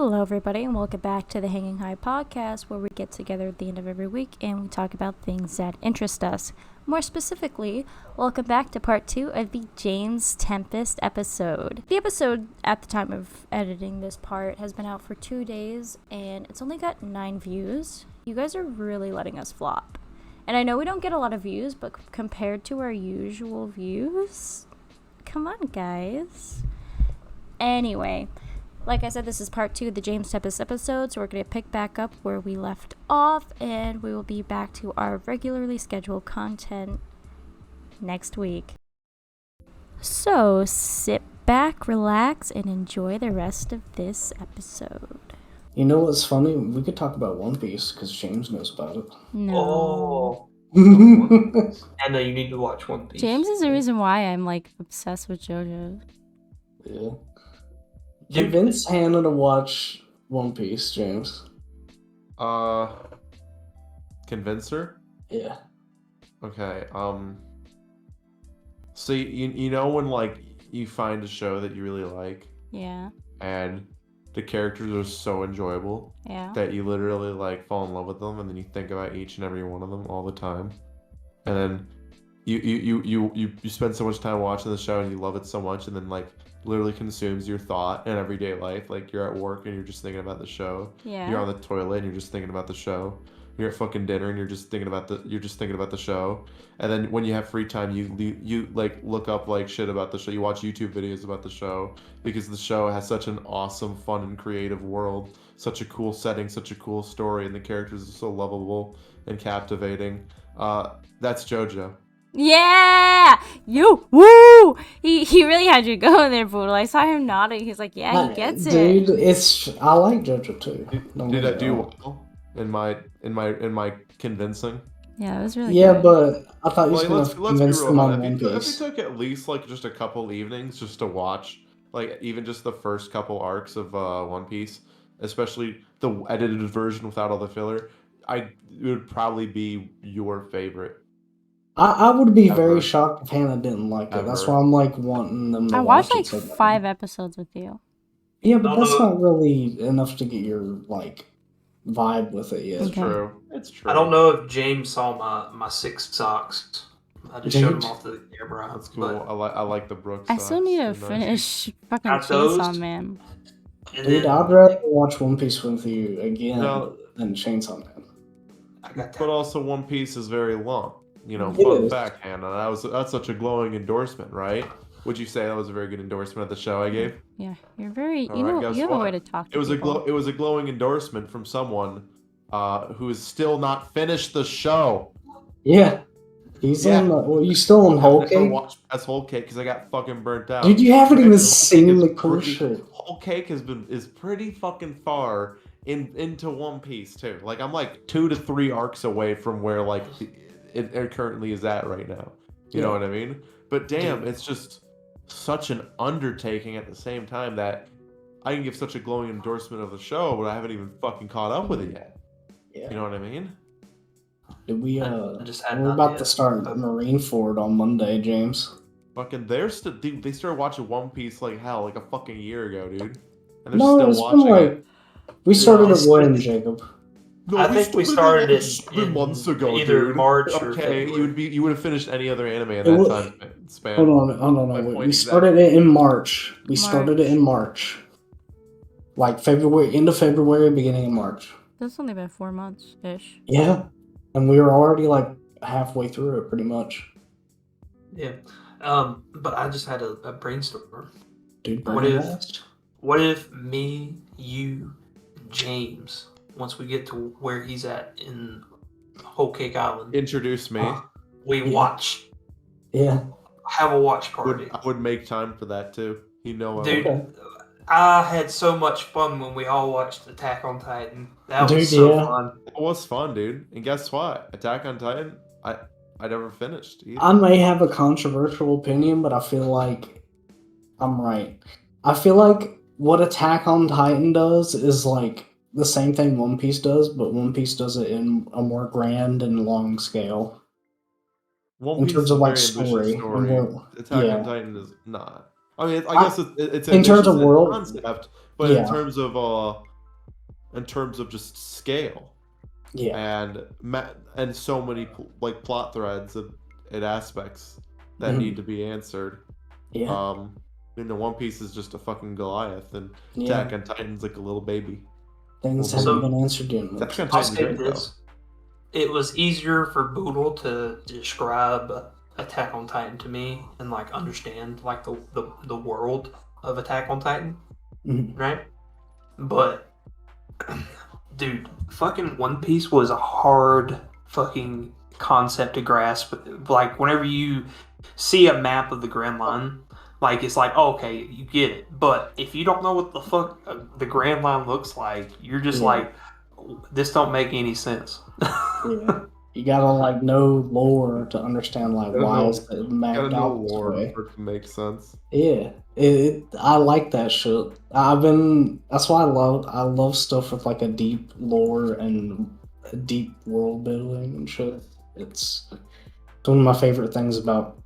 Hello, everybody, and welcome back to the Hangin High Podcast, where we get together at the end of every week and we talk about things that interest us. More specifically, welcome back to part 2 of the James Tempest episode. The episode, at the time of editing this part, has been out for 2 days, and it's only got 9 views. You guys are really letting us flop. And I know we don't get a lot of views, but compared to our usual views, come on, guys. Anyway, like I said, this is part 2 of the James Tempest episode, so we're going to pick back up where we left off, and we will be back to our regularly scheduled content next week. So, sit back, relax, and enjoy the rest of this episode. You know what's funny? We could talk about One Piece, because James knows about it. No. Anna, you need to watch One Piece. James is the reason why I'm, obsessed with JoJo. Yeah. Convince Hannah to watch One Piece, James. Convince her? Yeah. Okay, so you know when, you find a show that you really like? Yeah. And the characters are so enjoyable. Yeah. That you literally, fall in love with them, and then you think about each and every one of them all the time. And then you spend so much time watching the show, and you love it so much, and then, literally consumes your thought in everyday life. You're at work and you're just thinking about the show. Yeah. You're on the toilet and you're just thinking about the show. You're at fucking dinner and you're just thinking about the show. And then when you have free time, you look up shit about the show. You watch YouTube videos about the show because the show has such an awesome, fun, and creative world, such a cool setting, such a cool story, and the characters are so lovable and captivating. That's JoJo. Yeah! You! Woo! He really had you going there, Boodle. I saw him nodding. He's like, yeah, he gets it. Dude, I like JoJo too. Did I do well in my convincing? Yeah, it was really good. good. But I thought you were going to let's convince be them real on about it. One If you Piece. took at least just a couple evenings just to watch, even just the first couple arcs of One Piece, especially the edited version without all the filler, it would probably be your favorite. I would be Ever. very shocked if Hannah didn't like it. Ever. That's why I'm wanting them to I watch watched it. So 5 episodes with you. Yeah, but that's not really enough to get your vibe with it yet. It's Okay. true. It's true. I don't know if James saw my 6 socks. I just showed him off the camera. That's cool. But, I like the Brooks. I still need to socks. They're finish fucking Got those? Chainsaw Man. and Dude, then I'd rather watch One Piece with you again No. than Chainsaw Man. I got But that. also, One Piece is very long. It Fun is. fact, Hannah. That's such a glowing endorsement, right? Would you say that was a very good endorsement of the show I gave? Yeah, you're very. All You right, know, guess you have a what? way to talk to It was people. it was a glowing endorsement from someone who has still not finished the show. Yeah. He's Yeah. you still on Whole I Cake? watched as Whole Cake because I got fucking burnt out. Dude, you haven't even Whole Cake seen is the cool pretty- shit. Whole Cake is pretty fucking far into One Piece too. I'm 2 to 3 arcs away from where it currently is at right now. You know what I mean? But damn, it's just such an undertaking at the same time that I can give such a glowing endorsement of the show, but I haven't even fucking caught up with it yet. Yeah. You know what I mean? Did we, I just had we're not about yet. to start Marineford on Monday, James. Fucking, they started watching One Piece like hell, a fucking year ago, dude. And they're No, still it's watching been it. we started it's it when, been- Jacob? No, I think we started it in months ago, either dude. March or Okay, February. you would have finished any other anime in It that wa- time span. Hold on, My wait. point We exactly. started it in March. We started it March. in March. February, end of February, beginning of March. That's only been 4 months ish. Yeah. And we were already halfway through it, pretty much. Yeah. But I just had a brainstorm. Dude, What brain if- blast. What if me, you, James, once we get to where he's at in Whole Cake Island, Introduce me. we Yeah. watch, Yeah. have a watch party. I would make time for that too. I Dude, Okay. I had so much fun when we all watched Attack on Titan. That Dude, was so yeah. fun. It was fun, dude. And guess what? Attack on Titan, I never finished either. I may have a controversial opinion, but I feel like I'm right. I feel like what Attack on Titan does is the same thing One Piece does, but One Piece does it in a more grand and long scale. One in Piece terms is of, a like, very ambitious story, and story. Attack yeah. on Titan is not. I mean, I guess it's in terms of ambitious in world- concept, but in Yeah. terms of in terms of just scale. Yeah. And so many like plot threads and aspects that need to be answered. Yeah. One Piece is just a fucking Goliath, and Yeah. Attack on Titan's like a little baby. Things Well, haven't been answered yet. Attack on I'll Titan's say great though. this. It was easier for Boodle to describe Attack on Titan to me and like understand like the world of Attack on Titan, right? But dude, fucking One Piece was a hard fucking concept to grasp. Like whenever you see a map of the Grand Line, like it's like, oh, okay, you get it. But if you don't know what the fuck the Grand Line looks like, you're just like, this don't make any sense. Yeah. You gotta like know lore to understand like why it's mapped out this way. For it to make sense. Yeah, I like that shit. That's why I love stuff with like a deep lore and a deep world building and shit. It's one of my favorite things about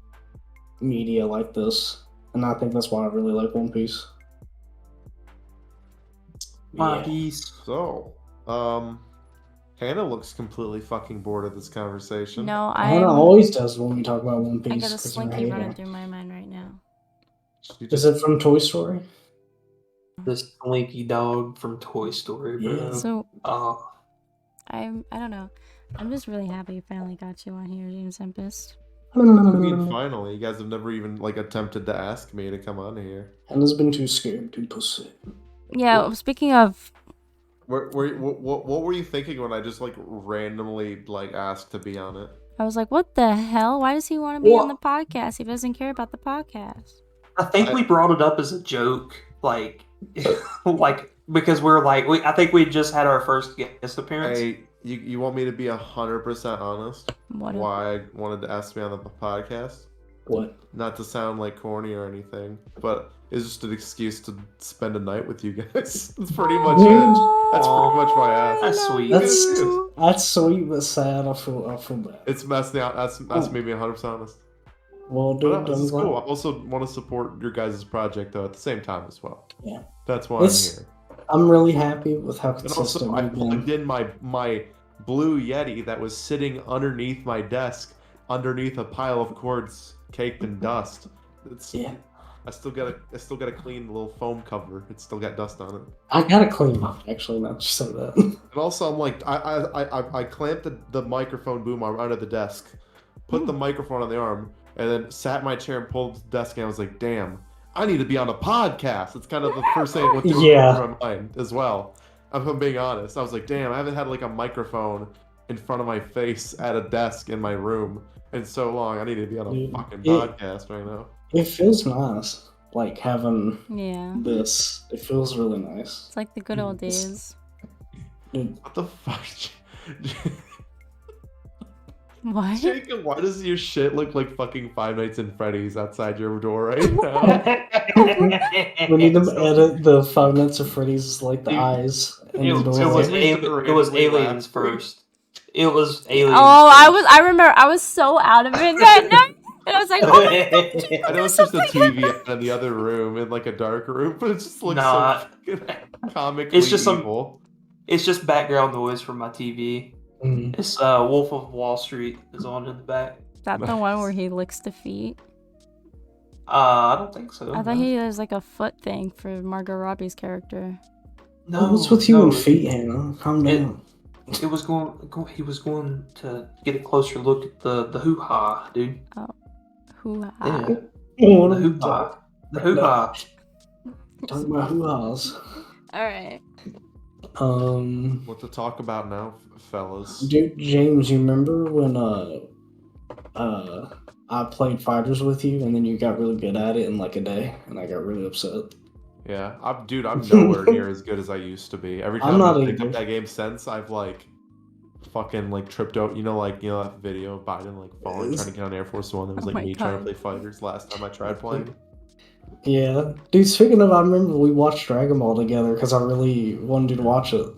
media like this, and I think that's why I really like One Piece. One Piece. So, Hannah looks completely fucking bored of this conversation. No, Hannah always does when we talk about One Piece. I got a 'cause of slinky her running hater. through my mind right now. Is it from Toy Story? This Slinky dog from Toy Story, bro. Yeah. So Oh, I don't know. I'm just really happy you finally got you on here, James Tempest. I mean, finally, you guys have never even like attempted to ask me to come on here. Hannah's been too scared to pussy. Yeah, speaking of, What were you thinking when I just like randomly like asked to be on it? I was like, what the hell? Why does he want to be on the podcast? He doesn't care about the podcast. I think we brought it up as a joke, like, like because we're like, I think we just had our first guest appearance. Hey, you want me to be 100% honest? Why I wanted to ask me on the podcast? What? Not to sound like corny or anything, but it's just an excuse to spend a night with you guys. That's pretty much it. That's pretty much my ass. That's sweet. That's sweet but sad. I feel bad. It's messed me out. That's made me 100% honest. Well, dude, This is cool. I also want to support your guys' project though at the same time as well. Yeah. That's why I'm here. I'm really happy with how And consistent also, I we've been. plugged in my blue Yeti that was sitting underneath my desk, underneath a pile of cords caked in dust. I still gotta clean the little foam cover. It's still got dust on it. I gotta clean up actually now. Just say that. And also, I'm like, I clamped the microphone boom arm under the desk, put the microphone on the arm, and then sat in my chair and pulled the desk, and I was like, damn, I need to be on a podcast. It's kind of the first thing that went through my mind as well. If I'm being honest, I was like, damn, I haven't had like a microphone in front of my face at a desk in my room in so long. I need to be on a fucking podcast right now. It feels nice, like having this. It feels really nice. It's like the good old days. Dude. What the fuck? What? Jacob, why does your shit look like fucking Five Nights at Freddy's outside your door right now? We need to edit the Five Nights at Freddy's like the eyes. It was aliens first. It was aliens. Oh, I remember. I was so out of it that night. And I was like, oh my God, I know it's just a TV in the other room, in like a dark room, but it just looks so comically evil. It's just background noise from my TV. It's Wolf of Wall Street is on in the back. Is that the one where he licks the feet? I don't think so. I thought he has like a foot thing for Margot Robbie's character. No, what's with you and feet, Hannah? Calm down. He was going to get a closer look at the hoo-ha, dude. Oh, hoo-ha. Yeah. The hoo-ha. The hoo-ha. Talking about hoo-has. All right. What to talk about now, fellas? Dude, James, you remember when I played fighters with you and then you got really good at it in like a day and I got really upset? Yeah, I'm nowhere near as good as I used to be. Every time I've picked up that game since, I've like fucking like tripped out. You know that video of Biden like falling trying to get on Air Force One. There was like me trying to play fighters last time I tried playing. Yeah, dude. Speaking of, I remember we watched Dragon Ball together because I really wanted you to watch it.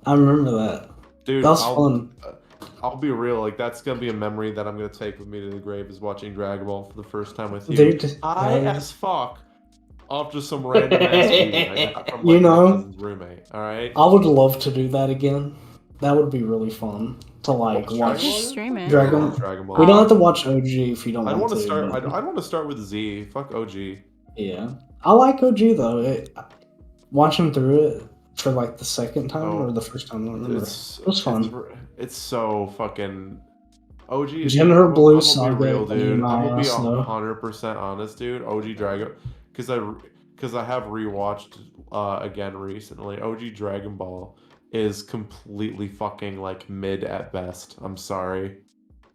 I remember that. Dude, that was fun. I'll be real. Like that's gonna be a memory that I'm gonna take with me to the grave is watching Dragon Ball for the first time with you. Dude, high as fuck. off just some random ass movie I got from You like my know? cousin's roommate. All right. I would love to do that again. That would be really fun to like watch Just stream it. Dragon Ball. We don't have to watch OG if you don't I'd want want to start. but- I'd want to start with Z. Fuck OG. Yeah, I like OG though. Watching through it for like the second time or the first time, I don't remember. It was fun. It's so fucking OG. Is Gender I'm Blue gonna Saga. be real, dude. I'm gonna be though. 100% honest, dude. OG Dragon, because I have rewatched again recently. OG Dragon Ball is completely fucking like mid at best. I'm sorry.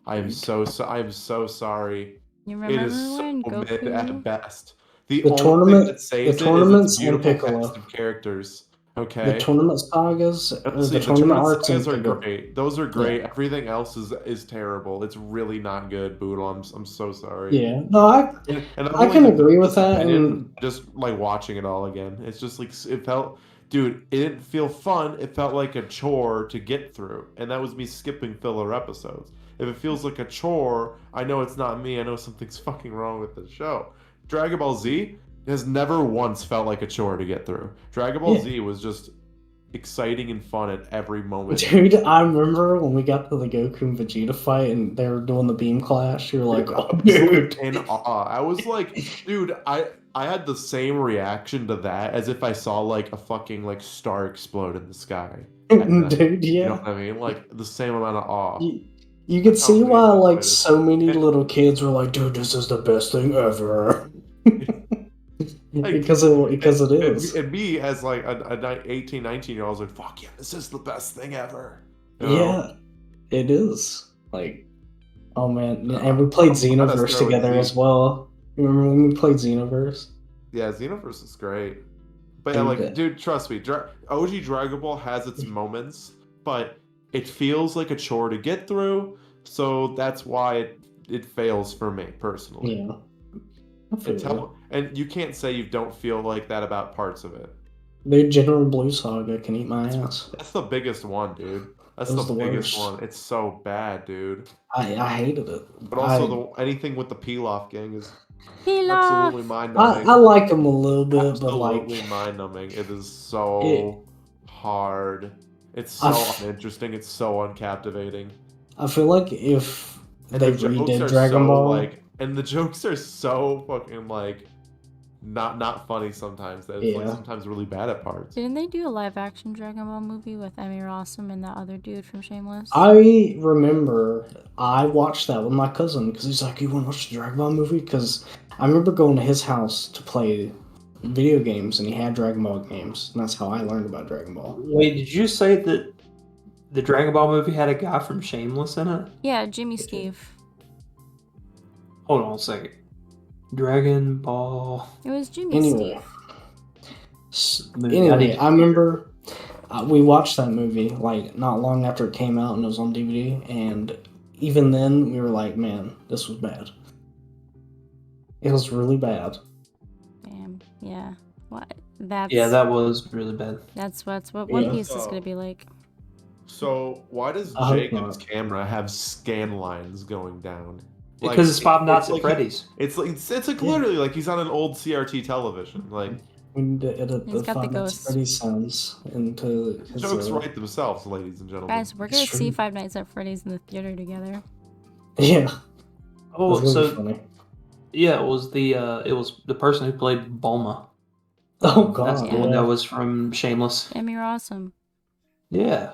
I am so sorry. You It is remember so when mid Goku? at best. The The only tournament- thing that saves the it is tournaments its and beautiful Piccolo. cast of characters. Okay. The tournament sagas, or Honestly, the tournament arcs, sagas and are Piccolo. great. Those are great. Everything else is terrible. It's really not good, Boodle. I'm so sorry. Yeah, no, And I can agree with that, opinion, just like watching it all again. It's just like it felt, dude. It didn't feel fun. It felt like a chore to get through, and that was me skipping filler episodes. If it feels like a chore, I know it's not me. I know something's fucking wrong with the show. Dragon Ball Z has never once felt like a chore to get through. Dragon Ball Z was just exciting and fun at every moment. Dude, I remember when we got to the Goku and Vegeta fight and they were doing the beam clash. You were like, "Oh, dude!" In awe. I was like, dude, I had the same reaction to that as if I saw like a fucking like star explode in the sky. Dude, yeah. You know what I mean? Like the same amount of awe. You could see How why amazing like it is. so many little kids were like, "Dude, this is the best thing ever." because it is. And me as like a 18, 19-year-old, I was like, fuck yeah, this is the best thing ever. You know? Yeah, it is. Like, oh man, and we played Xenoverse together as well. You remember when we played Xenoverse? Yeah, Xenoverse is great. But yeah, like, dude, trust me, OG Dragon Ball has its moments, but it feels like a chore to get through, so that's why it fails for me personally. Yeah. And you can't say you don't feel like that about parts of it. Dude, General Blue Saga can eat my ass. That's the biggest one, dude. That's the biggest one. It's so bad, dude. I hated it. But also, anything with the Pilaf gang is Pilaf. absolutely mind-numbing. I like them a little bit, Absolutely but like mind-numbing. It is so hard. It's so uninteresting. It's so uncaptivating. I feel like if And they the jokes redid are Dragon so, Ball, like, and the jokes are so fucking like not funny sometimes. That it's like sometimes really bad at parts. Didn't they do a live action Dragon Ball movie with Emmy Rossum and that other dude from Shameless? I remember I watched that with my cousin because he's like, "You want to watch the Dragon Ball movie?" Because I remember going to his house to play video games, and he had Dragon Ball games, and that's how I learned about Dragon Ball. Wait, did you say that the Dragon Ball movie had a guy from Shameless in it? Yeah, Jimmy Steve. Hold on a second. Dragon Ball. It was Jimmy Anyway, Steve. I remember we watched that movie like not long after it came out, and it was on DVD. And even then, we were like, "Man, this was bad. It was really bad." Damn. Yeah. What? That's That was really bad. That's what One Piece is So- gonna be like. So why does I hope Jacob's not. camera have scan lines going down? Because it's Five Nights at like Freddy's. It's like literally like he's on an old CRT television. Like We need to edit He's got the Five Nights at ghosts. Freddy's sounds into his jokes write themselves, ladies and gentlemen. Guys, we're gonna It's see true. Five Nights at Freddy's in the theater together. Yeah. Oh, It was really so funny. yeah, it was the person who played Bulma. Oh That's god, the one yeah. that was from Shameless. Emmy Rossum. Yeah.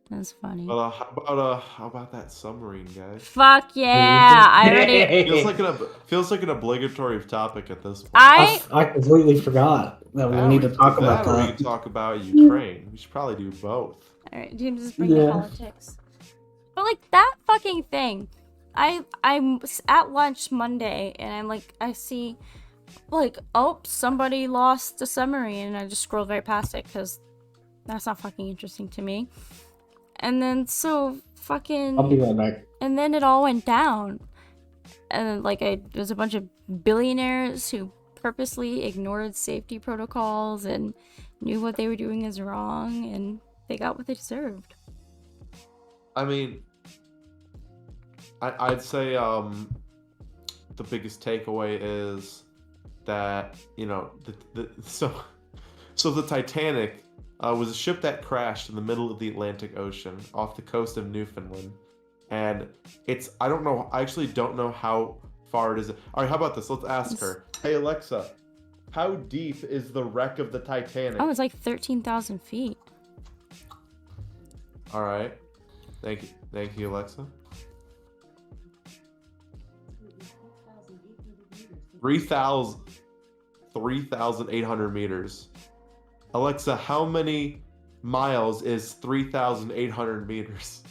That's funny. But how about that submarine, guys? Fuck yeah! I already. Feels like an obligatory topic at this point. I completely forgot that we Now need to can talk do about or we that. can talk about Ukraine. We should probably do both. All right, dude, just bring the politics. But like that fucking thing, I'm at lunch Monday and I see, like, oh, somebody lost a submarine, and I just scrolled right past it because that's not fucking interesting to me. And then so fucking. I'll be right back. And then it all went down, and there's a bunch of billionaires who purposely ignored safety protocols and knew what they were doing is wrong, and they got what they deserved. I mean, I'd say the biggest takeaway is that so the Titanic was a ship that crashed in the middle of the Atlantic Ocean off the coast of Newfoundland, and I actually don't know how far it is. All right, how about this? Let's ask her. Hey Alexa, how deep is the wreck of the Titanic? Oh, it's like 13,000 feet. All right, thank you, Alexa. 3,800 meters. Alexa, how many miles is 3,800 meters?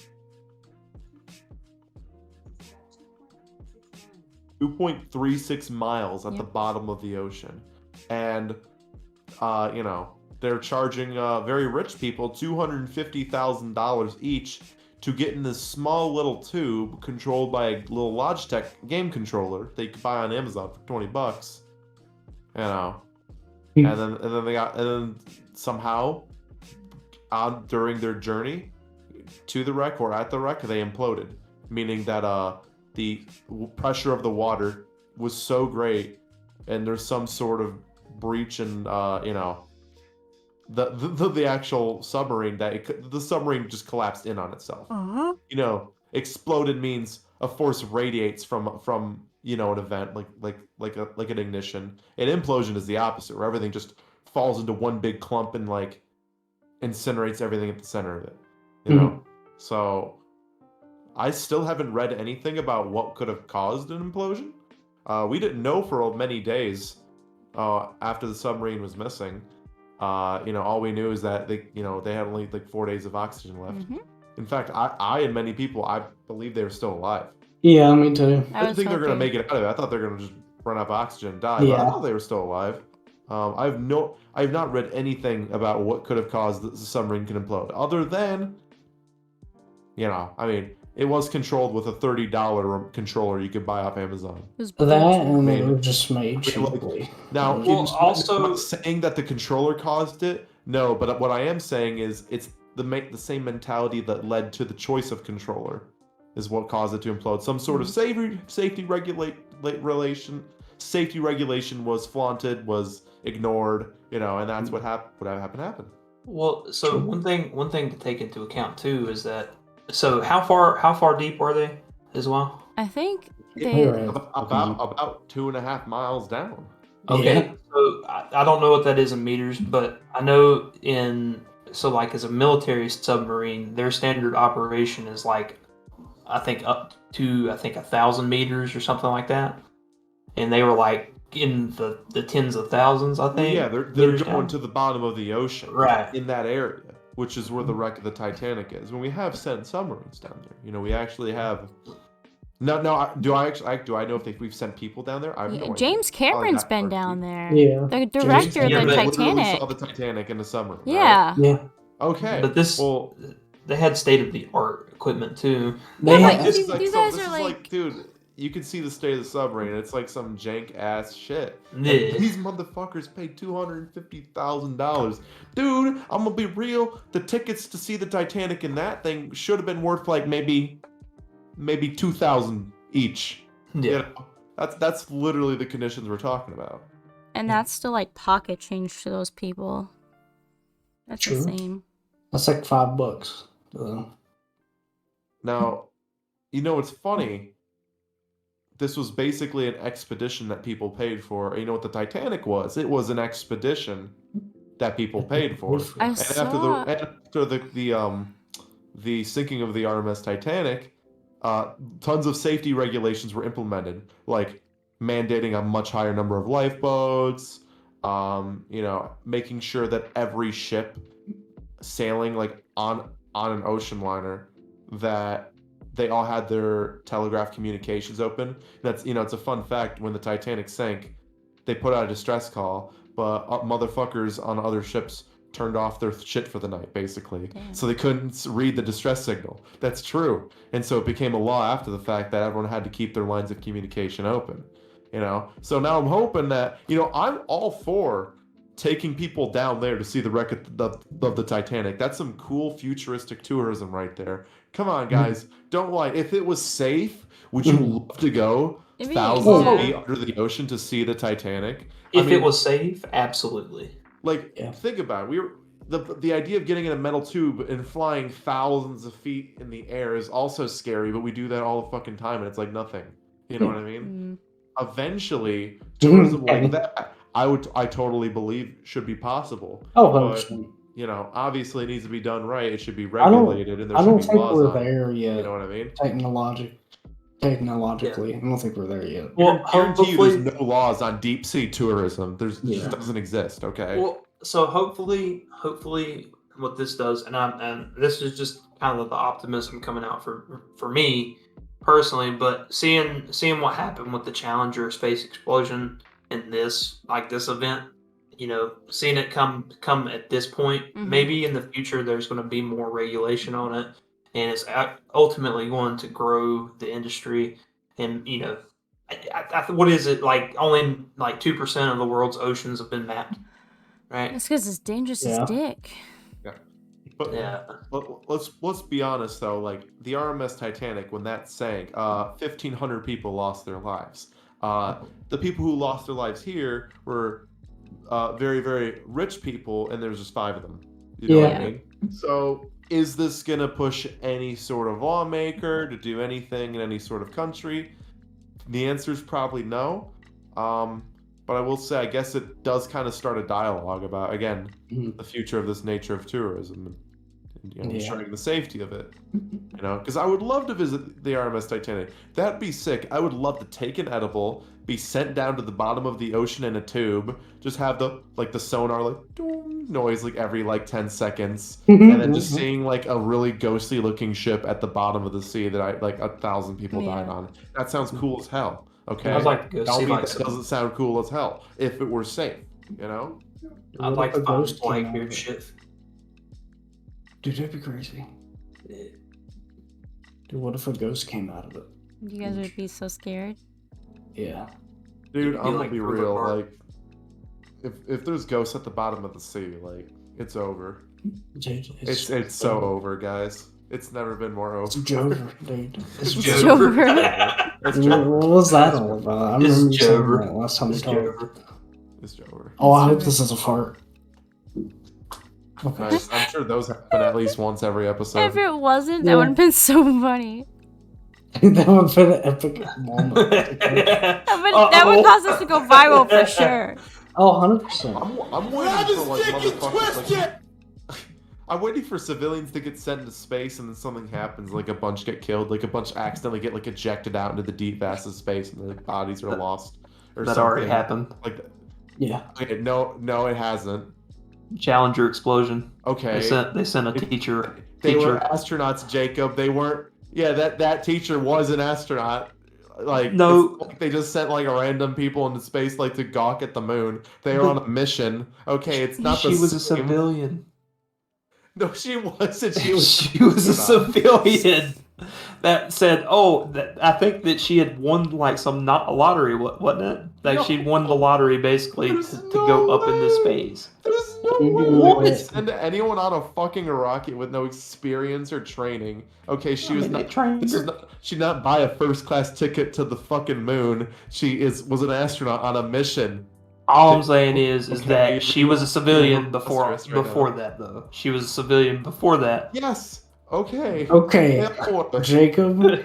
2.36 miles at the bottom of the ocean. And, they're charging very rich people $250,000 each to get in this small little tube controlled by a little Logitech game controller that you can buy on Amazon for $20. And then somehow during their journey to the wreck or at the wreck, they imploded, meaning that the pressure of the water was so great, and there's some sort of breach in the actual submarine that the submarine just collapsed in on itself. Exploded means a force radiates from an event like an ignition. An implosion is the opposite, where everything just falls into one big clump and incinerates everything at the center of it. So I still haven't read anything about what could have caused an implosion. We didn't know for many days after the submarine was missing. All we knew is that they had only 4 days of oxygen left. Mm-hmm. In fact, I and many people, I believe they were still alive. Yeah, me too. I didn't think they're going to make it out of it. I thought they were going to just run out of oxygen and die. Yeah. But I thought they were still alive. I have not read anything about what could have caused the submarine to implode, other than, it was controlled with a $30 controller you could buy off Amazon. That and they were just made cheaply. Now, also, I'm not saying that the controller caused it. No, but what I am saying is it's the same mentality that led to the choice of controller is what caused it to implode. Some sort of safety regulation was flaunted, was ignored, and that's what happened. Well, so one thing to take into account too is that. So how far deep were they as well? I think they about 2.5 miles down. Okay, yeah. So I don't know what that is in meters, but I know as a military submarine, their standard operation is I think up to 1,000 meters or something like that, and they were in the tens of thousands, I think. Yeah, they're going to the bottom of the ocean, right, in that area, which is where the wreck of the Titanic is. When we have sent submarines down there, we actually have. No. Do I know if we've sent people down there? I have no idea. James Cameron's been down there. Yeah. The director of the Titanic. Saw the Titanic in the submarine. Yeah. Right? Yeah. Okay. But they had state-of-the-art equipment too. You guys are dude, you can see the state of the submarine. It's like some jank ass shit. Yeah. These motherfuckers paid $250,000. Dude, I'm gonna be real. The tickets to see the Titanic in that thing should have been worth maybe $2,000 each. Yeah. That's literally the conditions we're talking about. And that's still pocket change to those people. That's True. insane. That's $5. Now, it's funny. This was basically an expedition that people paid for. You know what the Titanic was? It was an expedition that people paid for. After the sinking of the RMS Titanic, tons of safety regulations were implemented, like mandating a much higher number of lifeboats, making sure that every ship sailing on an ocean liner, that they all had their telegraph communications open. That's it's a fun fact. When the Titanic sank, they put out a distress call, but motherfuckers on other ships turned off their shit for the night, basically. Damn. So they couldn't read the distress signal. That's true. And so it became a law after the fact that everyone had to keep their lines of communication open. So now I'm hoping that I'm all for taking people down there to see the wreck of the Titanic. That's some cool futuristic tourism right there. Come on, guys. Don't lie. If it was safe, would you love to go thousands of feet under the ocean to see the Titanic. If it was safe, absolutely. Like, think about it. The idea of getting in a metal tube and flying thousands of feet in the air is also scary, but we do that all the fucking time, and it's like nothing. You know what I mean? Eventually, tourism like that, I totally believe should be possible. Oh, but, 100%. you know, obviously it needs to be done right. It should be regulated, and there should be laws on it. I don't think we're there yet. You know what I mean? Technologically, I don't think we're there yet. Well, guarantee you there's no laws on deep sea tourism. It just doesn't exist. Okay. Well, so hopefully, what this does, and this is just kind of the optimism coming out for me personally, but seeing what happened with the Challenger space explosion in this event, you know, seeing it come at this point, maybe in the future there's going to be more regulation on it, and it's ultimately going to grow the industry. And you know, what is it, like only like 2% of the world's oceans have been mapped, right? It's because it's dangerous as dick. But let's be honest though, like the RMS Titanic, when that sank, 1,500 people lost their lives. The people who lost their lives here were very, very rich people, and there was just 5 of them. You know what I mean? So is this gonna push any sort of lawmaker to do anything in any sort of country? The answer is probably no. But I will say, I guess it does kind of start a dialogue about, again, the future of this nature of tourism and ensuring the safety of it. You know, because I would love to visit the RMS Titanic. That'd be sick. I would love to take an edible, be sent down to the bottom of the ocean in a tube, just have the sonar like noise like every 10 seconds, and then just seeing like a really ghostly looking ship at the bottom of the sea that 1,000 people died on. That sounds cool as hell. Okay, I'd like to go see that doesn't sound cool as hell if it were safe. You know, I'd like to find Blackbeard shit. Dude, that'd be crazy. Dude, what if a ghost came out of it? You guys would be so scared. Yeah. Dude, I'm gonna be real. Like, if there's ghosts at the bottom of the sea, like, it's over. It's so over, guys. It's never been more over. It's Jover, dude. It's Jover. What was that all about? I remember you saying that last time we talked. It's Jover. Oh, I hope this is a fart. Okay. Nice. I'm sure those happen at least once every episode. If it wasn't, that would have been so funny. That would have been an epic moment. That would cause us to go viral for sure. Oh, 100%. I'm waiting for motherfuckers. I'm waiting for civilians to get sent into space and then something happens, like a bunch get killed, like a bunch accidentally get ejected out into the deep vast of space and their bodies are lost. Or that something. already happened. Like, yeah. Okay, no, it hasn't. Challenger explosion. Okay. They sent a teacher. They were astronauts, Jacob. They weren't. Yeah, that teacher was an astronaut. Like, no, they just sent a random people into space to gawk at the moon. They were on a mission. Okay, it's not. She was a civilian. No, she wasn't. She was a civilian. That said, I think that she had won some lottery, wasn't it? Like she'd won the lottery basically to go up into space. There's no way to send anyone on a fucking rocket with no experience or training. Okay, she did not buy a first class ticket to the fucking moon. She was an astronaut on a mission. All I'm saying is that she was a civilian before that, though. She was a civilian before that. Yes. Okay. Okay. Jacob.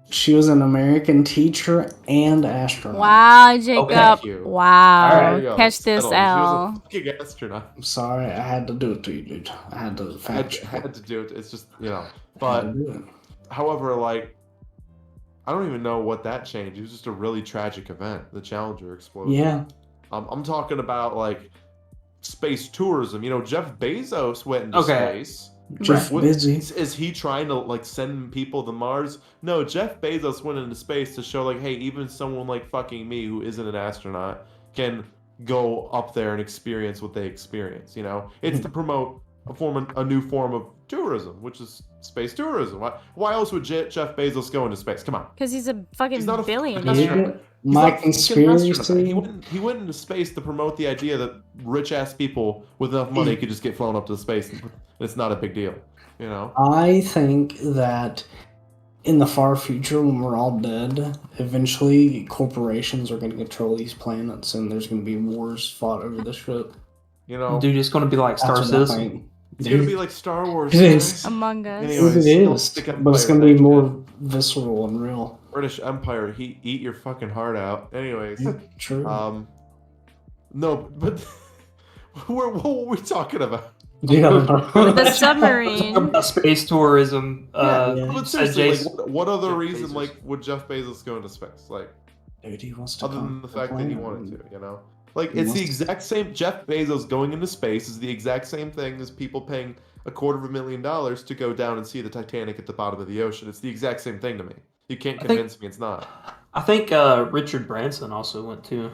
She was an American teacher and astronaut. Wow, Jacob. Wow. Right, catch this, Al. She was a fucking astronaut. I'm sorry, I had to do it to you, dude. I had to fact check. I had to do it. It's just, But, however, I don't even know what that changed. It was just a really tragic event, the Challenger explosion. Yeah. I'm talking about, space tourism. Jeff Bezos went into space. Jeff busy. Is he trying to send people to Mars? No, Jeff Bezos went into space to show hey, even someone like fucking me who isn't an astronaut can go up there and experience what they experience. It's to promote a new form of tourism, which is space tourism. Why else would Jeff Bezos go into space? Come on. Because he's a fucking billionaire. My conspiracy. He went into space to promote the idea that rich ass people with enough money could just get flown up to space. It's not a big deal, I think that in the far future, when we're all dead, eventually corporations are going to control these planets, and there's going to be wars fought over this shit. You know, Dude, it's going to be like Star That's what I Citizen. think. it's gonna be like Star Wars. It is. Among Us. Anyways, It don't is, stick but it's Empire going to be next more gen. visceral and real. British Empire, eat your fucking heart out. Anyways, True. no, but what were we talking about? Yeah. The submarine. Space tourism. Yeah. But seriously, adjacent- like, what other Jeff reason, Bezos. like, would Jeff Bezos go into space? Like, Dude, he wants to other than the fact that he wanted to, you know? Like, He it's the wants to- exact same. Jeff Bezos going into space is the exact same thing as people paying $250,000 to go down and see the Titanic at the bottom of the ocean. It's the exact same thing to me. You can't I think- convince me it's not. I think Richard Branson also went to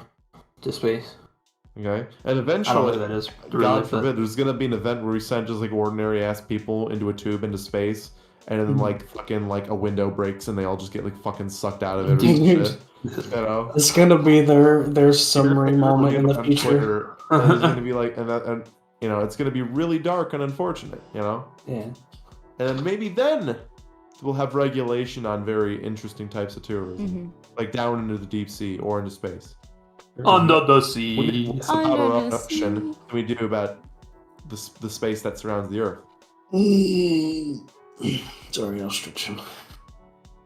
space. Okay, and I don't know eventually, who that is. God Really, but- forbid, there's gonna be an event where we send just like ordinary ass people into a tube into space, and then like fucking like a window breaks and they all just get like fucking sucked out of it or some Dude. shit. You know, It's going to be their submarine moment in the On future. Twitter, and there's gonna be like, and you know, it's gonna be really dark and unfortunate. You know, Yeah. and then maybe then we'll have regulation on very interesting types of tourism, Mhm. like down into the deep sea or into space. Under the What sea. about Under our the ocean sea. can we do about the space that surrounds the Earth? Sorry, I'll stretch him.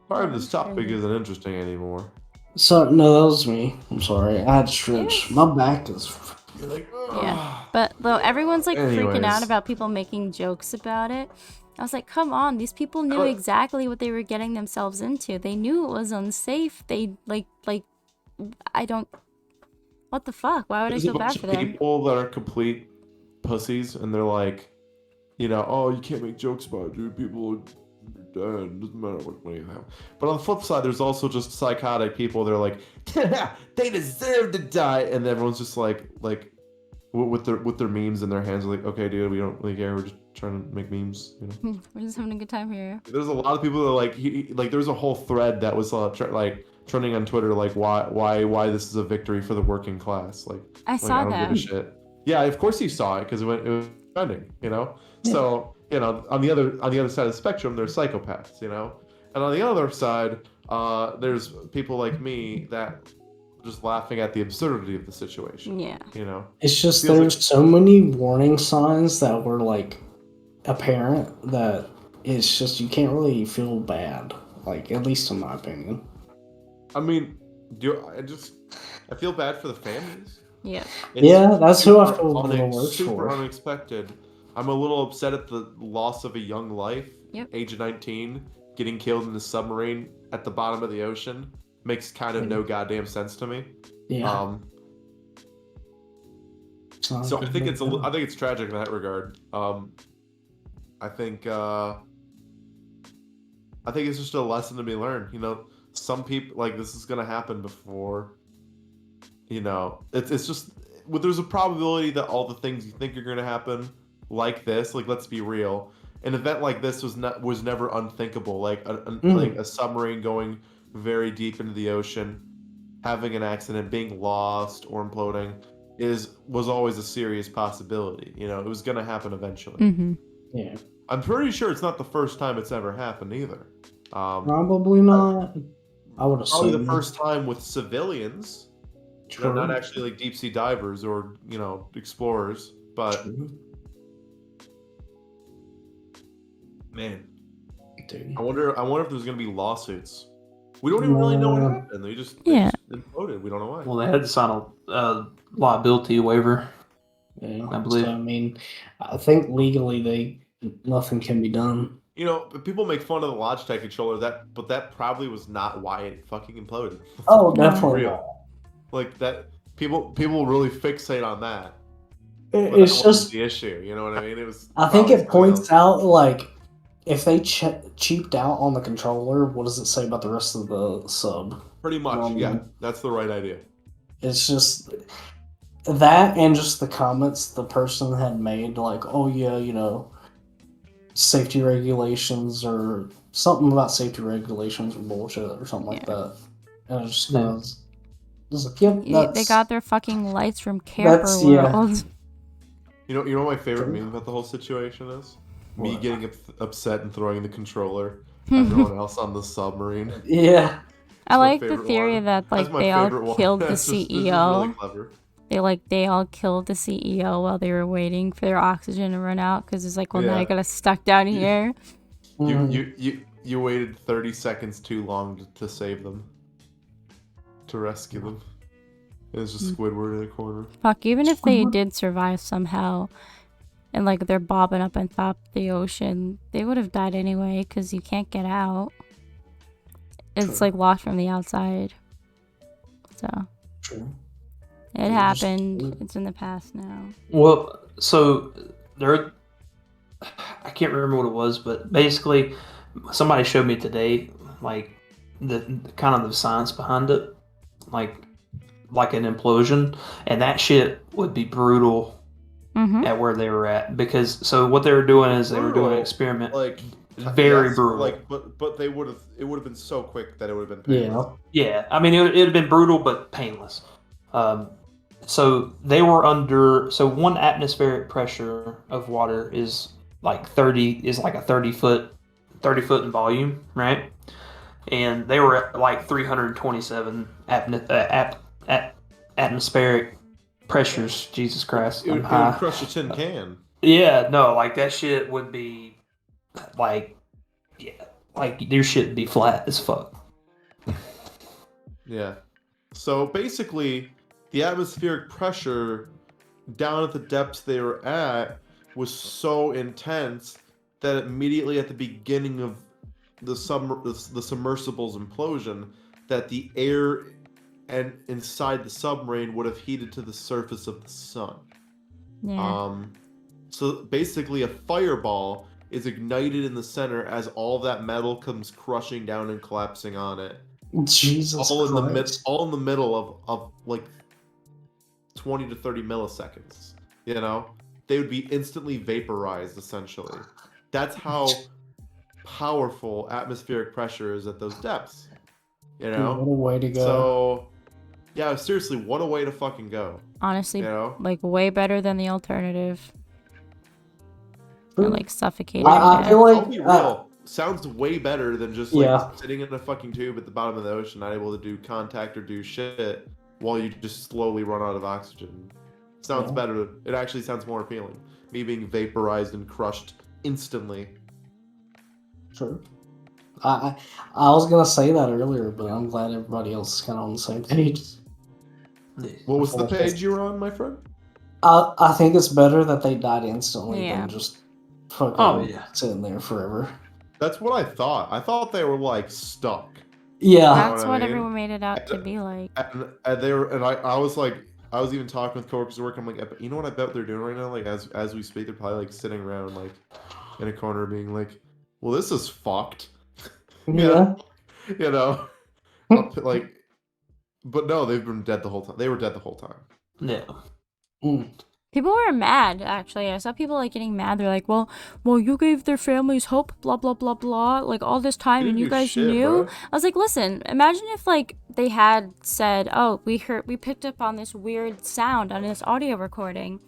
Part of Yeah, this topic sure. isn't interesting anymore. So, no, that was me. I'm sorry. I had to stretch. My back is. You're like, Yeah. But though everyone's like freaking out Anyways. about people making jokes about it, I was like, come on, these people knew But- exactly what they were getting themselves into. They knew it was unsafe. They like I don't. What the fuck? Why would I There's a feel bad bunch for of them? people that are complete pussies, and they're like, you know, oh, you can't make jokes about it, dude. People are dead. Doesn't matter what money you have. But on the flip side, there's also just psychotic people. They're like, they deserve to die, and everyone's just like with their memes in their hands, like, okay, dude, we don't really care. We're just trying to make memes, you know. We're just having a good time here. There's a lot of people that are like, like there's a whole thread that was like trending on Twitter, like why this is a victory for the working class. Like I like, saw I don't that. give a shit. Yeah, of course you saw it because it was trending, you know. So you know, on the other side of the spectrum, there's psychopaths, you know, and on the other side, there's people like me that are just laughing at the absurdity of the situation. Yeah. You know, It's just Feels there's so many warning signs that were like apparent that it's just you can't really feel bad. Like, at least in my opinion. I mean, I feel bad for the families. Yeah. Yeah, that's who I super feel the worst super for. unexpected. I'm a little upset at the loss of a young life. Yep. Age of 19, getting killed in a submarine at the bottom of the ocean makes kind of no goddamn sense to me. Yeah. It's not So a I good think it's thing. I think it's tragic in that regard. I think it's just a lesson to be learned. You know, some people like this is gonna happen before. You know, it's just there's a probability that all the things you think are gonna happen, like this, like let's be real, an event like this was never unthinkable. Like like a submarine going very deep into the ocean, having an accident, being lost or imploding was always a serious possibility. You know, it was gonna happen eventually. Mm-hmm. Yeah. I'm pretty sure it's not the first time it's ever happened either. Probably not. I would Probably assume. the first time with civilians. You know, not actually like deep sea divers or, you know, explorers, but True. man, Dude. I wonder if there's gonna be lawsuits. We don't even really know what happened. They just imploded. We don't know why. Well, they had to sign a liability waiver. Yeah. I believe. So, I mean, I think legally nothing can be done. You know, people make fun of the Logitech controller, but that probably was not why it fucking imploded. Oh, No. definitely. Real. not. Like that, people really fixate on that. It- But It's that wasn't just, the issue. You know what I mean? It was. I think probably it points out, like, if they cheaped out on the controller, what does it say about the rest of the sub? pretty much. Well, Yeah, that's the right idea. It's just that, and just the comments the person had made, like, oh yeah, you know, safety regulations or something about safety regulations or bullshit or something like that. And I just was like, yep, They got their fucking lights from That's- Camper yeah. World. You know what my favorite True. meme about the whole situation is? Me What? getting upset and throwing the controller, everyone else on the submarine. Yeah. I my like the favorite theory one. that That's my they all favorite one. killed the It's just CEO. really clever. They all killed the CEO while they were waiting for their oxygen to run out because it's like, well, now Yeah. you got us stuck down here. You waited 30 seconds too long to save them. To rescue them. It was just Squidward in a corner. Fuck, even if they did survive somehow and like they're bobbing up on top of the ocean, they would have died anyway because you can't get out. It's like locked from the outside. So True. it happened. It's in the past now. Well, so there, I can't remember what it was, but basically, somebody showed me today, like the kind of the science behind it, like an implosion, and that shit would be brutal at where they were at, because so what they were doing is they were doing an experiment, like very brutal. Like, but it would have been so quick that it would have been painless. Yeah. I mean, it would have been brutal but painless. So they were under. So 1 atmospheric pressure of water is like a 30 foot in volume, right? And they were at like 327 atmospheric pressures. Jesus Christ, It would crush a tin can. Yeah, no, like that shit would be like, yeah, like your shit would be flat as fuck. Yeah. So basically, the atmospheric pressure down at the depths they were at was so intense that immediately at the beginning of the submersible's implosion, that the air and inside the submarine would have heated to the surface of the sun. Yeah. So basically, a fireball is ignited in the center as all that metal comes crushing down and collapsing on it. Jesus all Christ. in the middle of like 20 to 30 milliseconds. You know, they would be instantly vaporized. Essentially, that's how powerful atmospheric pressure is at those depths. You know, Dude, what a way to go. So, yeah, seriously, what a way to fucking go. Honestly, You know? like way better than the alternative. Or like suffocating. I feel I'll like be real. Sounds way better than just like Yeah. sitting in a fucking tube at the bottom of the ocean, not able to do contact or do shit while you just slowly run out of oxygen. Sounds better. It actually sounds more appealing. Me being vaporized and crushed instantly. True. I was gonna say that earlier, but I'm glad everybody else is kind of on the same page. What was the page you were on, my friend? I think it's better that they died instantly Yeah. than just fucking sitting there forever. That's what I thought. I thought they were like stuck. Yeah. That's what I what mean? everyone made it out to be like. And they were, and I was like, I was even talking with coworkers at work. I'm like, you know what I bet they're doing right now? Like as we speak, they're probably like sitting around like in a corner, being like, "Well, this is fucked." Yeah. You know, like, but no, they've been dead the whole time. They were dead the whole time. Yeah. People were mad, actually. I saw people like getting mad. They're like, well, you gave their families hope, blah, blah, blah, blah, like all this time, and you guys knew. Bro. I was like, listen, imagine if like they had said, oh, we picked up on this weird sound on this audio recording.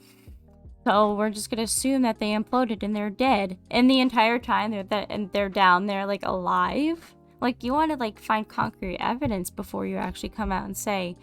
So we're just gonna assume that they imploded and they're dead. And the entire time they're down there like alive. Like you want to like find concrete evidence before you actually come out and say,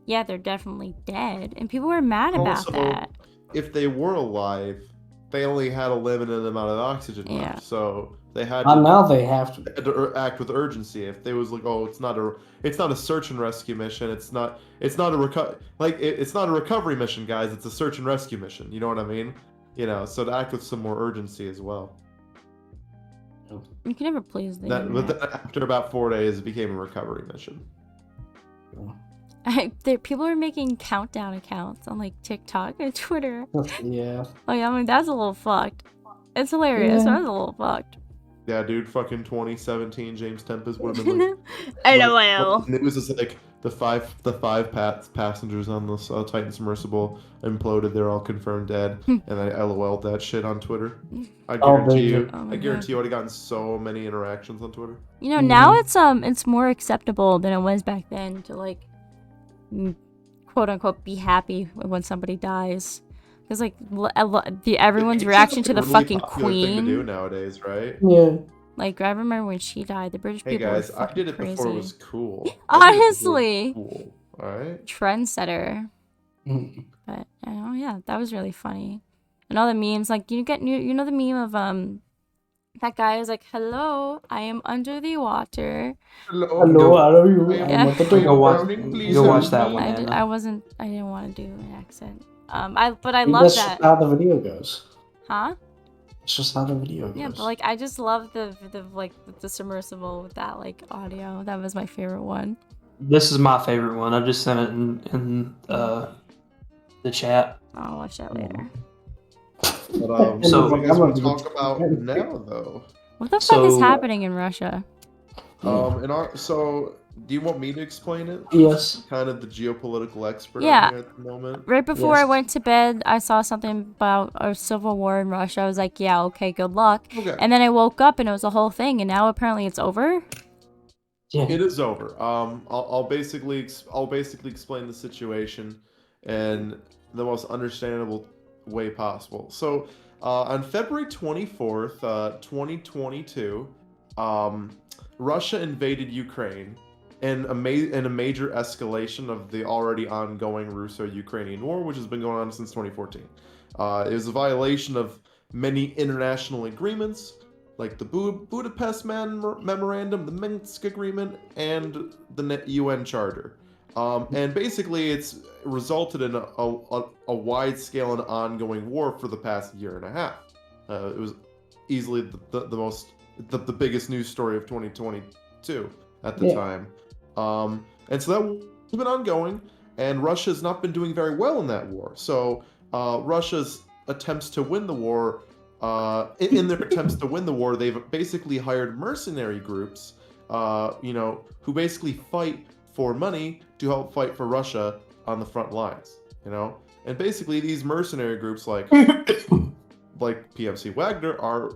yeah, they're definitely dead. And people were mad about that. If they were alive, they only had a limited amount of oxygen left, so they had to. Now they have to. Had to act with urgency. If they was like, oh, it's not a search and rescue mission. It's not a it's not a recovery mission, guys. It's a search and rescue mission. You know what I mean? You know, so to act with some more urgency as well. You can never please the But then after about 4 days, it became a recovery mission. People are making countdown accounts on like TikTok and Twitter. Yeah. Like, I mean, that's a little fucked. It's hilarious. Yeah. That's a little fucked. Yeah, dude, fucking 2017 James Tempest would have been like. LOL. The news is like the five passengers on the Titan submersible imploded. They're all confirmed dead, and I LOL'd that shit on Twitter. I guarantee you. I guarantee you, I'd have gotten so many interactions on Twitter. You know, now it's more acceptable than it was back then to like, quote unquote, be happy when somebody dies. Because like everyone's reaction to the really fucking popular thing to queen. do nowadays, right? Yeah. Like, I remember when she died, the British Hey people guys, were I fucking did it crazy. before it was cool. I did it before it Honestly. was cool. Alright? Trendsetter. Mm. But, yeah, that was really funny. And all the memes, like, you know the meme of, that guy is like, hello, I am under the water. Hello, how are you? I I'm Yeah. not the Go watch- drowning, please go watch help that me. one. I Anna. didn't want to do an accent. I See, love that's that. just how the video goes. Huh? It's just how the video goes. Yeah, but like I just love the submersible with that like audio. That was my favorite one. This is my favorite one. I just sent it in the chat. I'll watch that later. But So- what do you guys want to talk about now, though? What the fuck is So- happening in Russia? So do you want me to explain it? Yes. Kind of the geopolitical expert Yeah. on here at the moment. Right before I Yes. went to bed, I saw something about a civil war in Russia. I was like, yeah, okay, good luck. Okay. And then I woke up and it was a whole thing, and now apparently it's over. Yeah. It is over. I'll basically explain the situation in the most understandable way possible. So, on February 24th, 2022, Russia invaded Ukraine in a major escalation of the already ongoing Russo-Ukrainian war, which has been going on since 2014. It was a violation of many international agreements, like the Budapest Memorandum, the Minsk Agreement, and the UN Charter. And basically, it's resulted in a wide-scale and ongoing war for the past year and a half. It was easily the biggest news story of 2022 at the time. And so that's been ongoing, and Russia has not been doing very well in that war. So Russia's attempts to win the war, in their attempts to win the war, they've basically hired mercenary groups, who basically fight for money to help fight for Russia on the front lines, And basically these mercenary groups like PMC Wagner are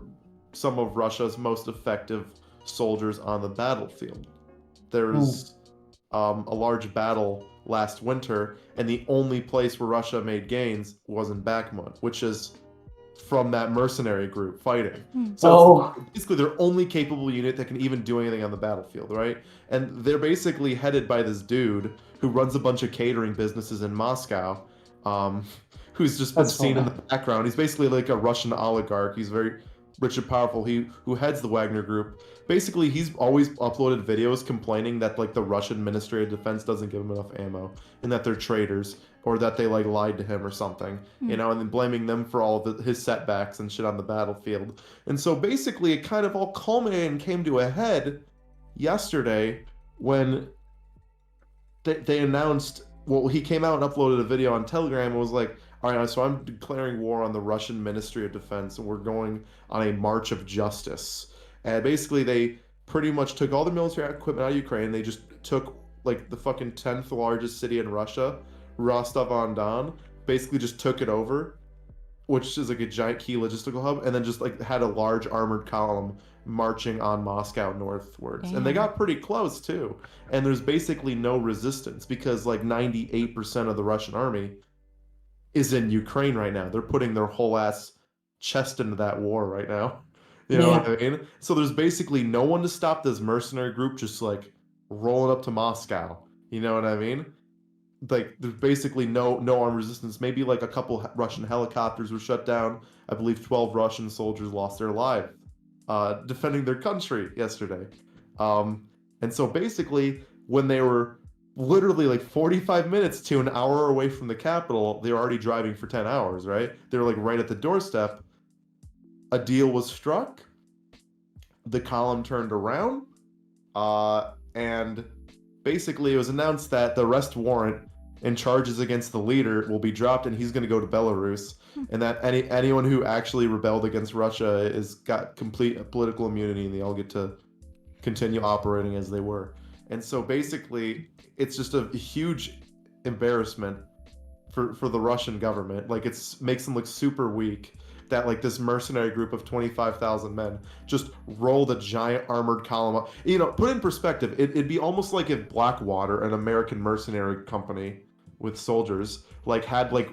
some of Russia's most effective soldiers on the battlefield. There's a large battle last winter, and the only place where Russia made gains was in Bakhmut, which is from that mercenary group fighting. So it's basically their only capable unit that can even do anything on the battlefield, right? And they're basically headed by this dude who runs a bunch of catering businesses in Moscow, who's just been seen in the background. He's basically like a Russian oligarch. He's very rich and powerful. Who heads the Wagner Group. Basically, he's always uploaded videos complaining that like the Russian Ministry of Defense doesn't give him enough ammo, and that they're traitors, or that they like lied to him or something, and then blaming them for all of his setbacks and shit on the battlefield. And so basically, it kind of all culminated and came to a head yesterday when they announced. Well, he came out and uploaded a video on Telegram and was like, all right, so I'm declaring war on the Russian Ministry of Defense, and we're going on a march of justice. And basically, they pretty much took all the military equipment out of Ukraine. They just took, like, the fucking 10th largest city in Russia, Rostov-on-Don, basically just took it over, which is, like, a giant key logistical hub, and then just, like, had a large armored column marching on Moscow northwards. And they got pretty close, too. And there's basically no resistance because, like, 98% of the Russian army is in Ukraine right now. They're putting their whole ass chest into that war right now. You know what I mean? So there's basically no one to stop this mercenary group just like rolling up to Moscow. You know what I mean? Like there's basically no armed resistance. Maybe like a couple Russian helicopters were shut down. I believe 12 Russian soldiers lost their lives defending their country yesterday. And so basically when they were literally like 45 minutes to an hour away from the capital, they were already driving for 10 hours, right? They were like right at the doorstep. A deal was struck. The column turned around. And basically it was announced that the arrest warrant and charges against the leader will be dropped and he's going to go to Belarus. And that anyone who actually rebelled against Russia is got complete political immunity and they all get to continue operating as they were. And so basically it's just a huge embarrassment for the Russian government. Like makes them look super weak that like this mercenary group of 25,000 men just rolled a giant armored column up. Put in perspective, it'd be almost like if Blackwater, an American mercenary company with soldiers, like had like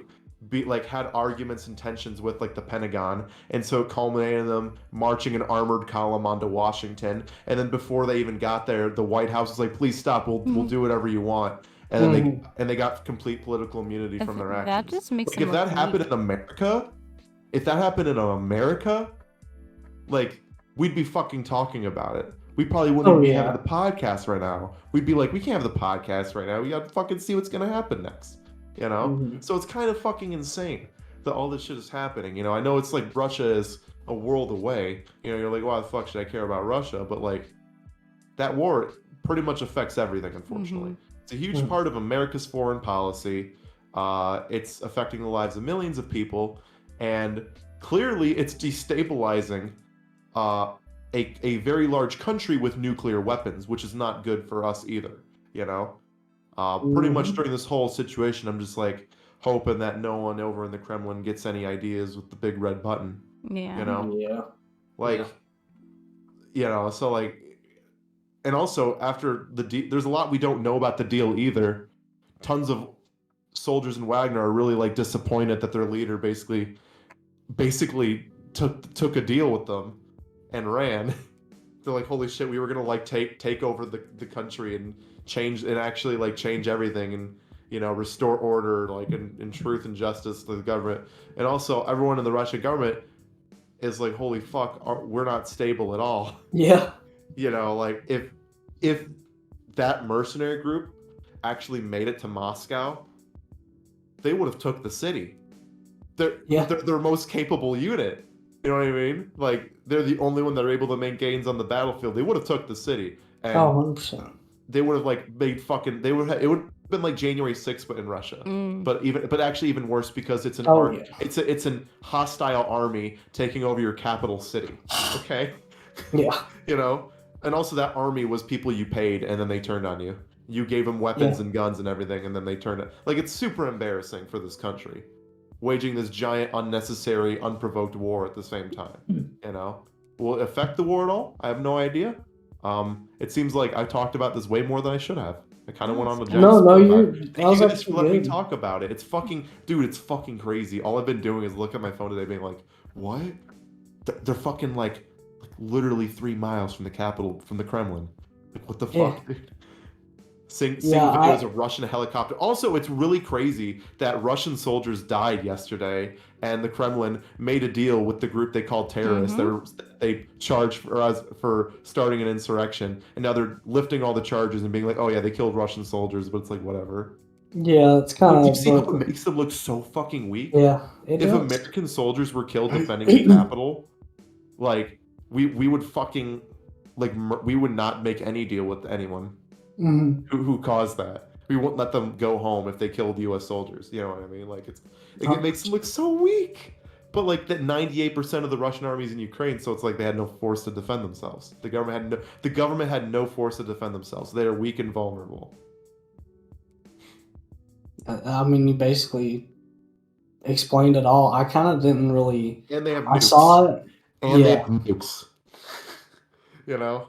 had arguments and tensions with like the Pentagon, and so it culminated in them marching an armored column onto Washington. And then before they even got there, the White House was like, "Please stop. We'll do whatever you want." And then they got complete political immunity from their actions. That just makes if that happened in America, like we'd be fucking talking about it. We probably wouldn't be having the podcast right now. We'd be like, we can't have the podcast right now. We gotta fucking see what's gonna happen next. You know? So it's kind of fucking insane that all this shit is happening. You know, I know it's like Russia is a world away. You know, you're like, why the fuck should I care about Russia? But like, that war pretty much affects everything, unfortunately. It's a huge part of America's foreign policy. It's affecting the lives of millions of people. And clearly it's destabilizing a very large country with nuclear weapons, which is not good for us either, you know? Pretty much during this whole situation, I'm just like hoping that no one over in the Kremlin gets any ideas with the big red button. Yeah. You know? Yeah. Like, you know, so like, and also after there's a lot we don't know about the deal either. Tons of soldiers in Wagner are really like disappointed that their leader basically took a deal with them and ran. They're like, holy shit, we were gonna like take over the country and change everything and, you know, restore order, like in truth and justice to the government. And also everyone in the Russian government is like, holy fuck, we're not stable at all. Yeah. You know, like if that mercenary group actually made it to Moscow, they would have took the city. They're their most capable unit. You know what I mean? Like, they're the only one that are able to make gains on the battlefield. They would have took the city. And 100%. They would have like made fucking. It would have been like January 6th, but in Russia. But actually even worse because it's it's an hostile army taking over your capital city. Okay. Yeah. You know, and also that army was people you paid, and then they turned on you. You gave them weapons and guns and everything, and then they turned it. Like, it's super embarrassing for this country, waging this giant, unnecessary, unprovoked war at the same time. You know, will it affect the war at all? I have no idea. It seems like I talked about this way more than I should have. I kind of went on a giant you guys let me talk about it. It's fucking, dude, it's fucking crazy. All I've been doing is look at my phone today being like, what? They're fucking like literally 3 miles from the capital, from the Kremlin. Like, what the fuck, dude? Seeing videos of Russian helicopter. Also, it's really crazy that Russian soldiers died yesterday, and the Kremlin made a deal with the group they called terrorists. They charged for starting an insurrection, and now they're lifting all the charges and being like, "Oh yeah, they killed Russian soldiers," but it's like whatever. Yeah, it's kind of. You see how it makes them look so fucking weak? Yeah. If American soldiers were killed defending the capital, like we would fucking we would not make any deal with anyone. Who caused that. We won't let them go home if they killed U.S. soldiers. You know what I mean? Like, it makes them look so weak. But like that 98% of the Russian army is in Ukraine, so it's like they had no force to defend themselves. The government had no force to defend themselves. They are weak and vulnerable. I mean, you basically explained it all. I kind of didn't really. And they have nukes. I saw it. And they have nukes. You know.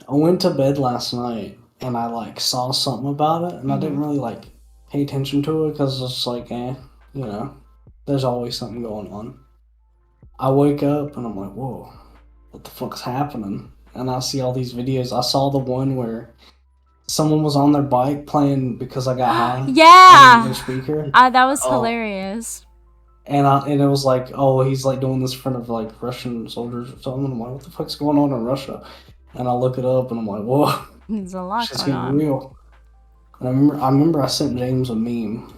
I went to bed last night and I saw something about it, and I didn't really pay attention to it because it's like, you know, there's always something going on. I wake up and I'm like, whoa, what the fuck's happening? And I see all these videos. I saw the one where someone was on their bike playing Because I Got High. Yeah. On their speaker. That was hilarious. And it was like, oh, he's doing this in front of Russian soldiers or something. I'm like, what the fuck's going on in Russia? And I look it up and I'm like, whoa. There's a lot It's going on. real. And I remember I sent James a meme.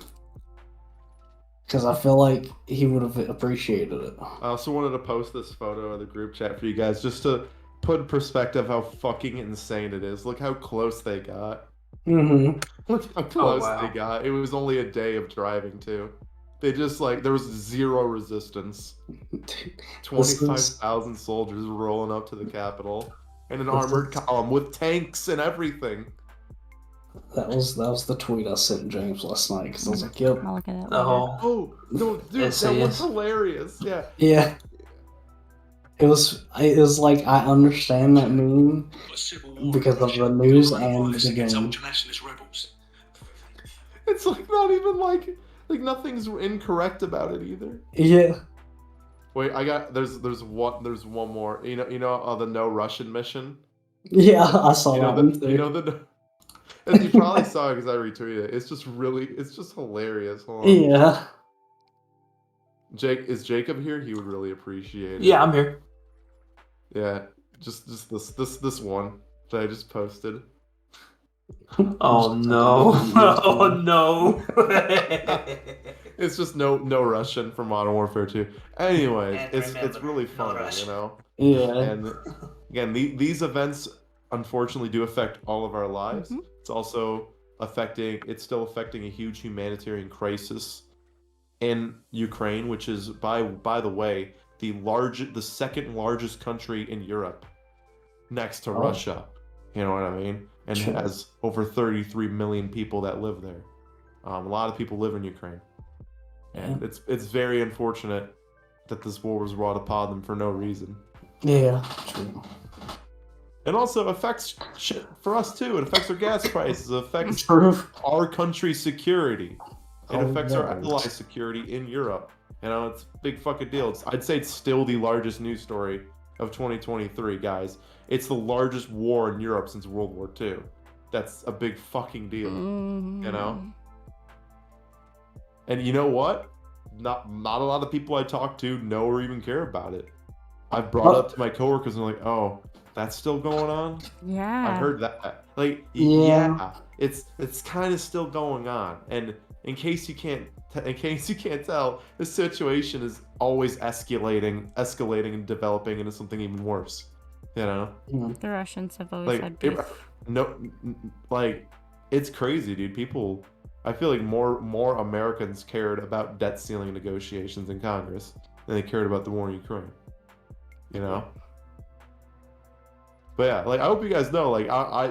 Because I feel like he would have appreciated it. I also wanted to post this photo in the group chat for you guys just to put in perspective how fucking insane it is. Look how close they got. Look how close they got. It was only a day of driving too. They just there was zero resistance. 25,000 soldiers rolling up to the capital. And an armored column with tanks and everything. That was the tweet I sent James last night because I was like, "Yep." I'll look at it. Oh no, dude, that was hilarious. Yeah. Yeah. It was like I understand that meme because of the news and the game. It's not even Like nothing's incorrect about it either. Yeah. Wait, there's one more. You know the no Russian mission. Yeah, I saw You know that one the too. you know the. And you probably saw it because I retweeted it. It's just hilarious. Hold on. Yeah. Is Jacob here? He would really appreciate it. Yeah, I'm here. Yeah, just this one that I just posted. Oh no! Oh no! It's just no Russian for Modern Warfare 2. Anyway, And it's remember, really no funny, Russian. you know. Yeah. And again, these events unfortunately do affect all of our lives. Mhm. It's also it's still affecting a huge humanitarian crisis in Ukraine, which is by the way the second largest country in Europe, next to Russia. You know what I mean? And Sure. has over 33 million people that live there. A lot of people live in Ukraine, and it's very unfortunate that this war was brought upon them for no reason. Yeah. True. And also affects shit for us too. It affects our gas prices. It affects True. our country's security. It Oh, affects our yes. ally security in Europe. You know, it's a big fucking deal. I'd say it's still the largest news story of 2023, guys. It's the largest war in Europe since World War II. That's a big fucking deal, you know? And you know what? Not a lot of people I talk to know or even care about it. I've brought it up to my coworkers and they're like, oh, that's still going on? Yeah. I heard that. Like, Yeah. it's kind of still going on. And in case you can't tell, the situation is always escalating and developing into something even worse. You know? The Russians have always had beef. It's crazy, dude. People, I feel like more Americans cared about debt ceiling negotiations in Congress than they cared about the war in Ukraine. You know? But yeah, like I hope you guys know, like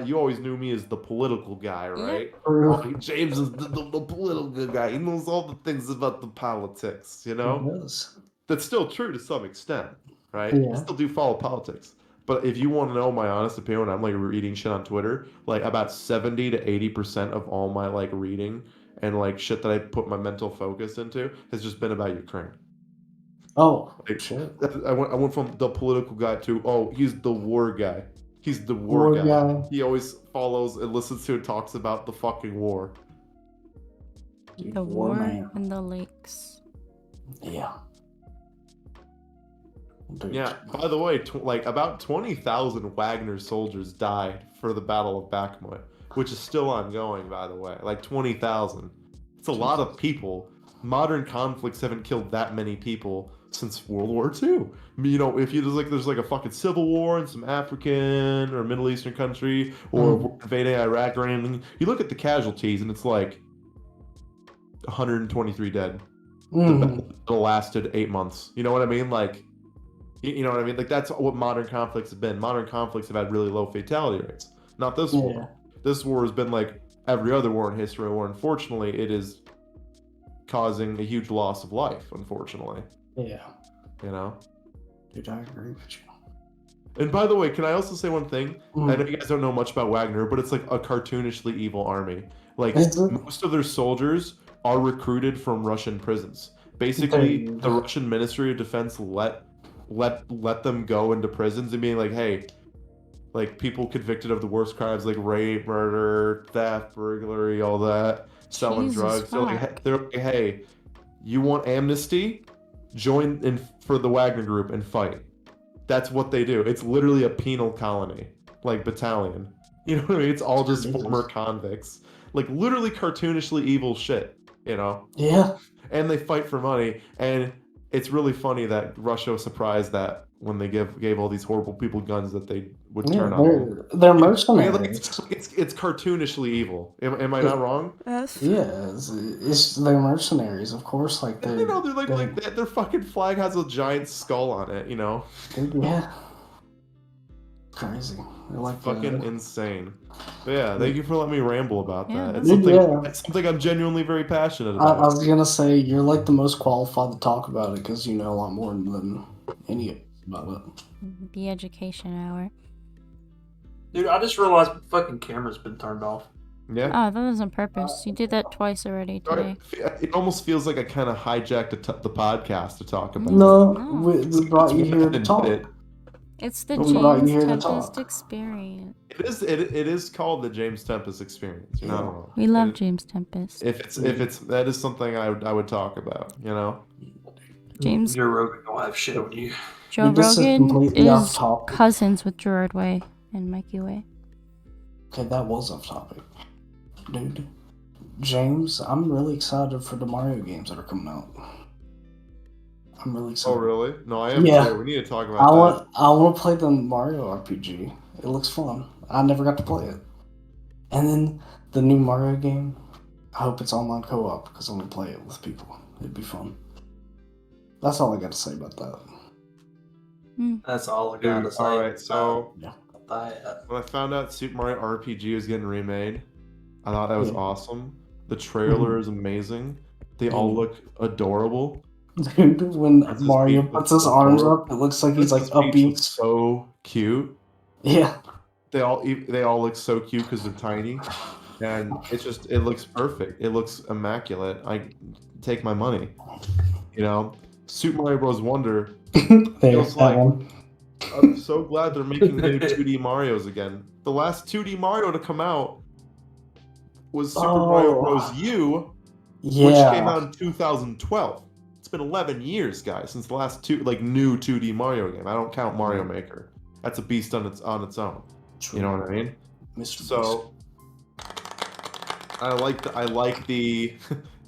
you always knew me as the political guy, right? True. Like, James is the political guy. He knows all the things about the politics, you know? Yes. That's still true to some extent, right? Yeah. I still do follow politics. But if you want to know my honest opinion, when I'm like reading shit on Twitter, like about 70 to 80% of all my like reading and like shit that I put my mental focus into has just been about Ukraine. Oh, Like, shit. I went from the political guy to, oh, he's the war guy. He's the War guy. He always follows and listens to and talks about the fucking war. The war man. and the lakes. Yeah. Dude. Yeah, by the way, about 20,000 Wagner soldiers died for the Battle of Bakhmut, which is still ongoing, by the way. Like 20,000. It's a lot of people. Modern conflicts haven't killed that many people since World War II. You know, if there's like a fucking civil war in some African or Middle Eastern country, or invading Iraq or anything, you look at the casualties and it's like 123 dead. The battle lasted 8 months. You know what I mean? Like, you know what I mean? Like, that's what modern conflicts have been. Modern conflicts have had really low fatality rates. Not this war. This war has been like every other war in history, where unfortunately it is causing a huge loss of life, unfortunately. Yeah. You know? Dude, I agree with you. And by the way, can I also say one thing? I know you guys don't know much about Wagner, but it's like a cartoonishly evil army. Like, most of their soldiers are recruited from Russian prisons. Basically, the Russian Ministry of Defense let them go into prisons and being like, hey, like people convicted of the worst crimes like rape, murder, theft, burglary, all that, selling drugs. They're like, hey, you want amnesty? Join in for the Wagner Group and fight. That's what they do. It's literally a penal colony, like battalion. You know what I mean? It's all just former convicts. Like literally cartoonishly evil shit, you know? Yeah. And they fight for money. And it's really funny that Russia was surprised that when they gave all these horrible people guns that they would turn on. They're mercenaries. Like, it's cartoonishly evil. Am I not wrong? Yes. Yeah, they're mercenaries, of course. Like You know, they're like their fucking flag has a giant skull on it. You know. Yeah. Crazy. They're like fucking insane. But yeah, thank you for letting me ramble about that. It's something I'm genuinely very passionate about. I was gonna say you're like the most qualified to talk about it because you know a lot more than any of us about it. The education hour. Dude, I just realized the fucking camera's been turned off. Yeah. Oh, that was on purpose. You did that twice already today. It almost feels like I kind of hijacked the podcast to talk about No, No. we brought you here to talk. It's the We brought you James here to Tempest talk. experience. It is called the James Tempest experience. You know. We love And James Tempest. if it's that is something I would talk about. You know. James Joe Rogan don't have shit on you. Joe This is Rogan completely off is topic. cousins with Gerard Way and Mikey Way. Okay, that was off topic. Dude, James, I'm really excited for the Mario games that are coming out. I'm really excited. Oh really? No, I am Yeah. too. We need to talk about that. I want to play the Mario RPG. It looks fun. I never got to play it. And then the new Mario game, I hope it's online co-op because I'm going to play it with people. It'd be fun. That's all I got to say about that. That's all I gotta say. Alright, so That. when I found out Super Mario RPG was getting remade, I thought that was awesome. The trailer is amazing. They all look adorable. Dude, when Princess Mario Peach puts looks his arms adorable. up, it looks like he's like Princess Peach upbeat. looks so cute. Yeah. They all look so cute because they're tiny, and it looks perfect. It looks immaculate. I take my money. You know, Super Mario Bros. Wonder. There's Feels that like- one. I'm so glad they're making new 2D Marios again. The last 2D Mario to come out was Super Mario Bros. U, which came out in 2012. It's been 11 years, guys, since the last new 2D Mario game. I don't count Mario Maker. That's a beast on its own. True. You know what I mean? Mr. So I like the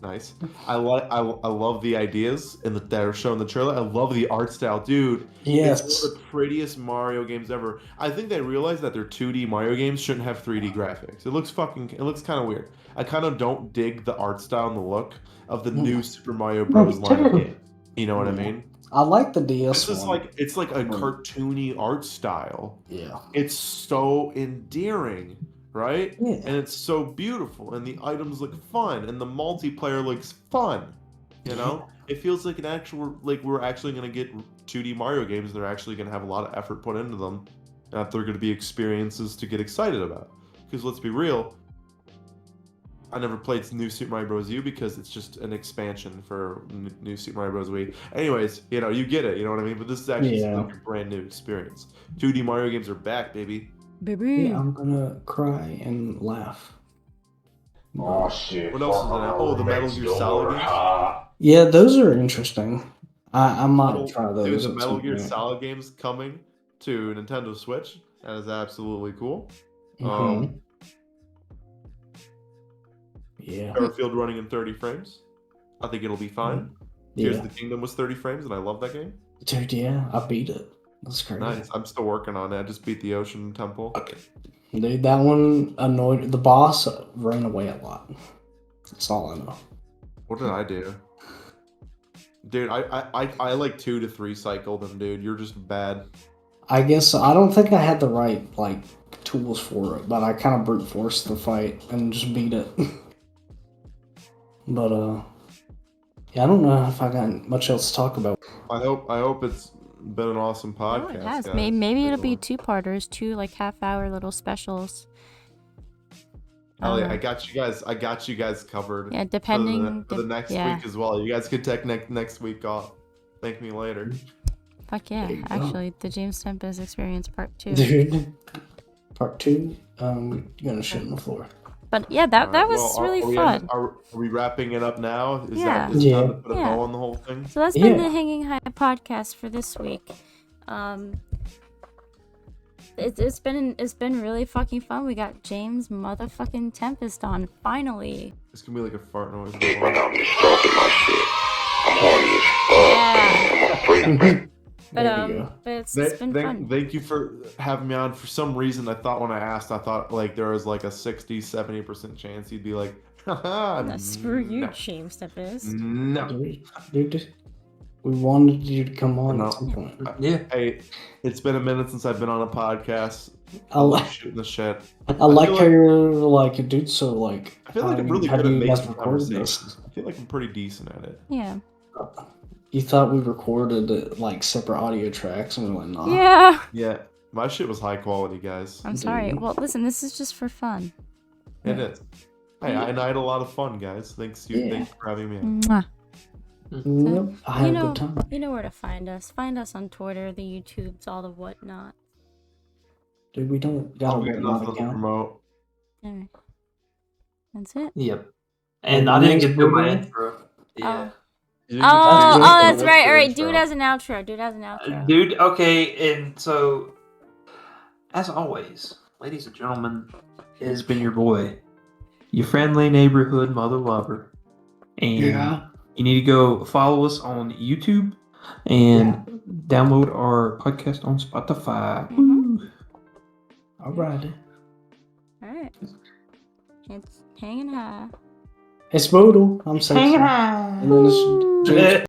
nice. I love the ideas that are shown in the trailer. I love the art style, dude. Yes. It's one of the prettiest Mario games ever. I think they realized that their 2D Mario games shouldn't have 3D graphics. It looks kind of weird. I kind of don't dig the art style and the look of the new Super Mario Bros. Line of game. You know what I mean? I like the DS It's one. it's like a cartoony art style. Yeah. It's so endearing, right? Yeah. And it's so beautiful, and the items look fun, and the multiplayer looks fun. You know, it feels like we're actually gonna get 2D Mario games. They're actually gonna have a lot of effort put into them, and that they're gonna be experiences to get excited about. Because let's be real, I never played new Super Mario Bros. U because it's just an expansion for new Super Mario Bros. Wii. Anyways, you get it. You know what I mean? But this is actually like a brand new experience. 2D Mario games are back, baby. Baby. Yeah, I'm gonna cry and laugh. Oh shit. What else is in it? Oh, the Metal Gear Solid games. Yeah, those are interesting. I might try those. Dude, the at Metal some Gear point. Solid games coming to Nintendo Switch. That is absolutely cool. Mhm. Yeah. Battlefield running in 30 frames. I think it'll be fine. Tears Yeah. of the Kingdom was 30 frames, and I love that game. Dude, yeah, I beat it. That's crazy. Nice. I'm still working on it. I just beat the Ocean Temple. Dude, that one annoyed the boss. Ran away a lot. That's all I know. What did I do? Dude, I like 2 to 3 cycle them, dude. You're just bad. I guess I don't think I had the right tools for it, but I kind of brute forced the fight and just beat it. But yeah, I don't know if I got much else to talk about. I hope it's been an awesome Oh, podcast. it has. guys. Maybe it'll be 2-parters, 2 half-hour little specials. Oh yeah, I got you guys covered. Yeah, depending for the next yeah. week as well. You guys can take next week off. Thank me later. Fuck yeah! There you go. Actually, the James Tempest experience part 2. Dude, part 2, you're gonna shit on the floor. But yeah, that Alright, was well, really are we fun. Are we wrapping it up now? Is Yeah. that is it time to put a Yeah. bow on the whole thing? So that's been Yeah. the Hanging High podcast for this week. It's been really fucking fun. We got James motherfucking Tempest on finally. It's gonna be like a fart noise. I'm just talking my shit. I'm horny as fuck. Yeah. I'm free. But There you go. but it's been fun. Thank you for having me on. For some reason, I thought when I asked, there was like a 60-70% chance you'd be like, haha, No, screw you, no. James Tempest. No. Dude, we wanted you to come on No. at some point. Yeah. Hey, it's been a minute since I've been on a podcast. I I like love shooting the shit. I like feel how you're like, dude. So like, I feel like I'm really how good do at you guys making record this? conversations. I feel like I'm pretty decent at it. Yeah. You thought we recorded separate audio tracks, and we're like, nah. Yeah. Yeah, my shit was high quality, guys. I'm sorry. Dude. Well, listen, this is just for fun. It is. Hey, and I had a lot of fun, guys. Thanks for having me. Mwah. Yep, I had a good time. You know where to find us. Find us on Twitter, the YouTubes, all the whatnot. Dude, we don't got a whatnot account. Promote. Alright. That's it. Yep. And I didn't get through my Boogaloo? intro. Oh. You Oh, can that's do right. the All right, intro. dude has an outro. Dude, okay, and so, as always, ladies and gentlemen, it has been your boy, your friendly neighborhood mother lover. And you need to go follow us on YouTube and download our podcast on Spotify. Mhm. Alrighty. Alright. It's hanging high. It's Boodle. I'm sexy. Hangin' High. And then it's James